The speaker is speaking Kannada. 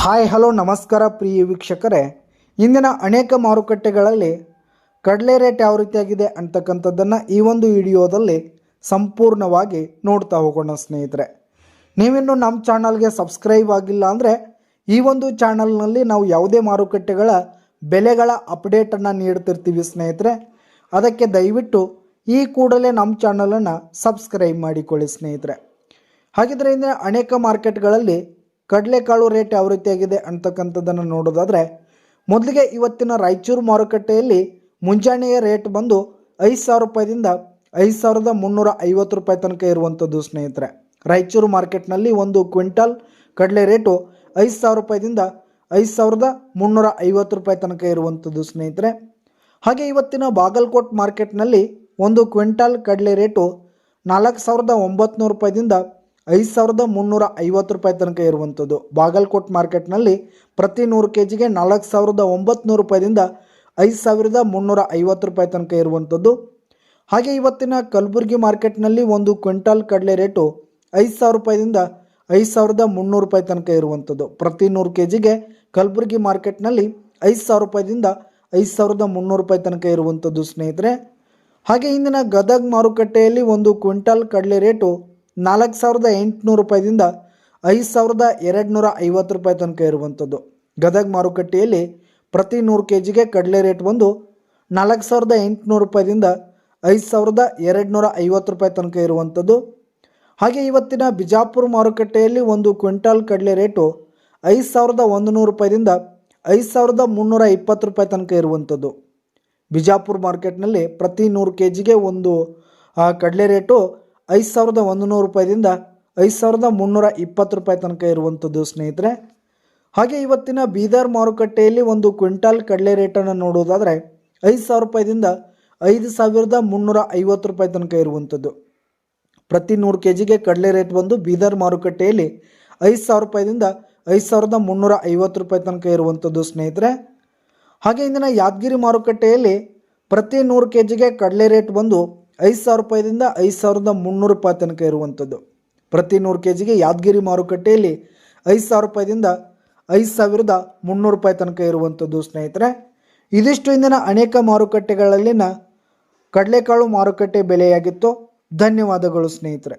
ಹಾಯ್ ಹಲೋ ನಮಸ್ಕಾರ ಪ್ರಿಯ ವೀಕ್ಷಕರೇ, ಇಂದಿನ ಅನೇಕ ಮಾರುಕಟ್ಟೆಗಳಲ್ಲಿ ಕಡಲೆ ರೇಟ್ ಯಾವ ರೀತಿಯಾಗಿದೆ ಅಂತಕ್ಕಂಥದ್ದನ್ನು ಈ ಒಂದು ವಿಡಿಯೋದಲ್ಲಿ ಸಂಪೂರ್ಣವಾಗಿ ನೋಡ್ತಾ ಹೋಗೋಣ ಸ್ನೇಹಿತರೆ. ನೀವಿನ್ನು ನಮ್ಮ ಚಾನಲ್ಗೆ ಸಬ್ಸ್ಕ್ರೈಬ್ ಆಗಿಲ್ಲ ಅಂದರೆ ಈ ಒಂದು ಚಾನಲ್ನಲ್ಲಿ ನಾವು ಯಾವುದೇ ಮಾರುಕಟ್ಟೆಗಳ ಬೆಲೆಗಳ ಅಪ್ಡೇಟನ್ನು ನೀಡ್ತಿರ್ತೀವಿ ಸ್ನೇಹಿತರೆ. ಅದಕ್ಕೆ ದಯವಿಟ್ಟು ಈ ಕೂಡಲೇ ನಮ್ಮ ಚಾನಲನ್ನು ಸಬ್ಸ್ಕ್ರೈಬ್ ಮಾಡಿಕೊಳ್ಳಿ ಸ್ನೇಹಿತರೆ. ಹಾಗಿದ್ರೆ ಇಂದಿನ ಅನೇಕ ಮಾರ್ಕೆಟ್ಗಳಲ್ಲಿ ಕಡಲೆಕಾಳು ರೇಟ್ ಯಾವ ರೀತಿಯಾಗಿದೆ ಅಂತಕ್ಕಂಥದ್ದನ್ನು ನೋಡೋದಾದರೆ, ಮೊದಲಿಗೆ ಇವತ್ತಿನ ರಾಯಚೂರು ಮಾರುಕಟ್ಟೆಯಲ್ಲಿ ಮುಂಜಾನೆಯ ರೇಟ್ ಬಂದು 5,000 ರೂಪಾಯಿದಿಂದ 5,350 ರೂಪಾಯಿ ತನಕ ಇರುವಂಥದ್ದು ಸ್ನೇಹಿತರೆ. ರಾಯಚೂರು ಮಾರ್ಕೆಟ್ನಲ್ಲಿ ಒಂದು ಕ್ವಿಂಟಲ್ ಕಡಲೆ ರೇಟು 5,000 ರೂಪಾಯಿದಿಂದ 5,350 ರೂಪಾಯಿ ತನಕ ಇರುವಂಥದ್ದು ಸ್ನೇಹಿತರೆ. ಹಾಗೆ ಇವತ್ತಿನ ಬಾಗಲಕೋಟ್ ಮಾರ್ಕೆಟ್ನಲ್ಲಿ ಒಂದು ಕ್ವಿಂಟಲ್ ಕಡಲೆ ರೇಟು 4,900 ರೂಪಾಯಿದಿಂದ 5,350 ರೂಪಾಯಿ ತನಕ ಇರುವಂಥದ್ದು. ಬಾಗಲಕೋಟ್ ಮಾರ್ಕೆಟ್ನಲ್ಲಿ ಪ್ರತಿ 100 kgಗೆ 4,900 ರೂಪಾಯಿದಿಂದ 5,350 ರೂಪಾಯಿ ತನಕ ಇರುವಂಥದ್ದು. ಹಾಗೆ ಇವತ್ತಿನ ಕಲಬುರಗಿ ಮಾರ್ಕೆಟ್ನಲ್ಲಿ ಒಂದು ಕ್ವಿಂಟಲ್ ಕಡಲೆ ರೇಟು 5,000 ರೂಪಾಯಿದಿಂದ 5,300 ರೂಪಾಯಿ ತನಕ ಇರುವಂಥದ್ದು. ಪ್ರತಿ 100 kgಗೆ ಕಲಬುರಗಿ ಮಾರ್ಕೆಟ್ನಲ್ಲಿ 5,000 ರೂಪಾಯಿದಿಂದ 5,300 ರೂಪಾಯಿ ತನಕ ಇರುವಂಥದ್ದು ಸ್ನೇಹಿತರೆ. ಹಾಗೆ ಇಂದಿನ ಗದಗ ಮಾರುಕಟ್ಟೆಯಲ್ಲಿ ಒಂದು ಕ್ವಿಂಟಲ್ ಕಡಲೆ ರೇಟು 4,800 ರೂಪಾಯಿದಿಂದ 5,250 ರೂಪಾಯಿ ತನಕ ಇರುವಂಥದ್ದು. ಗದಗ ಮಾರುಕಟ್ಟೆಯಲ್ಲಿ ಪ್ರತಿ 100 kgಗೆ ಕಡಲೆ ರೇಟ್ ಬಂದು 4,800 ರೂಪಾಯಿದಿಂದ 5,250 ರೂಪಾಯಿ ತನಕ ಇರುವಂಥದ್ದು. ಹಾಗೆ ಇವತ್ತಿನ ಬಿಜಾಪುರ ಮಾರುಕಟ್ಟೆಯಲ್ಲಿ ಒಂದು ಕ್ವಿಂಟಲ್ ಕಡಲೆ ರೇಟು 5,100 ರೂಪಾಯಿದಿಂದ 5,320 ರೂಪಾಯಿ ತನಕ ಇರುವಂಥದ್ದು. ಬಿಜಾಪುರ ಮಾರ್ಕೆಟ್ನಲ್ಲಿ ಪ್ರತಿ 100 kgಗೆ ಒಂದು ಕಡಲೆ ರೇಟು 5,100 ರೂಪಾಯಿದಿಂದ 5,320 ರೂಪಾಯಿ ತನಕ ಇರುವಂಥದ್ದು ಸ್ನೇಹಿತರೆ. ಹಾಗೆ ಇವತ್ತಿನ ಬೀದರ್ ಮಾರುಕಟ್ಟೆಯಲ್ಲಿ ಒಂದು ಕ್ವಿಂಟಲ್ ಕಡಲೆ ರೇಟನ್ನು ನೋಡೋದಾದರೆ 5,000 ರೂಪಾಯಿದಿಂದ 5,350 ರೂಪಾಯಿ ತನಕ ಇರುವಂಥದ್ದು. ಪ್ರತಿ 100 kgಗೆ ಕಡಲೆ ರೇಟ್ ಬಂದು ಬೀದರ್ ಮಾರುಕಟ್ಟೆಯಲ್ಲಿ 5,000 ರೂಪಾಯಿದಿಂದ 5,350 ರೂಪಾಯಿ ತನಕ ಇರುವಂಥದ್ದು ಸ್ನೇಹಿತರೆ. ಹಾಗೆ ಇಂದಿನ ಯಾದಗಿರಿ ಮಾರುಕಟ್ಟೆಯಲ್ಲಿ ಪ್ರತಿ 100 kgಗೆ ಕಡಲೆ ರೇಟ್ ಬಂದು 5,000 ರೂಪಾಯಿದಿಂದ 5,300 ರೂಪಾಯಿ ತನಕ ಇರುವಂಥದ್ದು. ಪ್ರತಿ 100 kgಗೆ ಯಾದಗಿರಿ ಮಾರುಕಟ್ಟೆಯಲ್ಲಿ 5,000 ರೂಪಾಯಿದಿಂದ 5,300 ರೂಪಾಯಿ ತನಕ ಇರುವಂಥದ್ದು ಸ್ನೇಹಿತರೆ. ಇದಿಷ್ಟು ಇಂದಿನ ಅನೇಕ ಮಾರುಕಟ್ಟೆಗಳಲ್ಲಿನ ಕಡಲೆಕಾಳು ಮಾರುಕಟ್ಟೆ ಬೆಲೆಯಾಗಿತ್ತು. ಧನ್ಯವಾದಗಳು ಸ್ನೇಹಿತರೆ.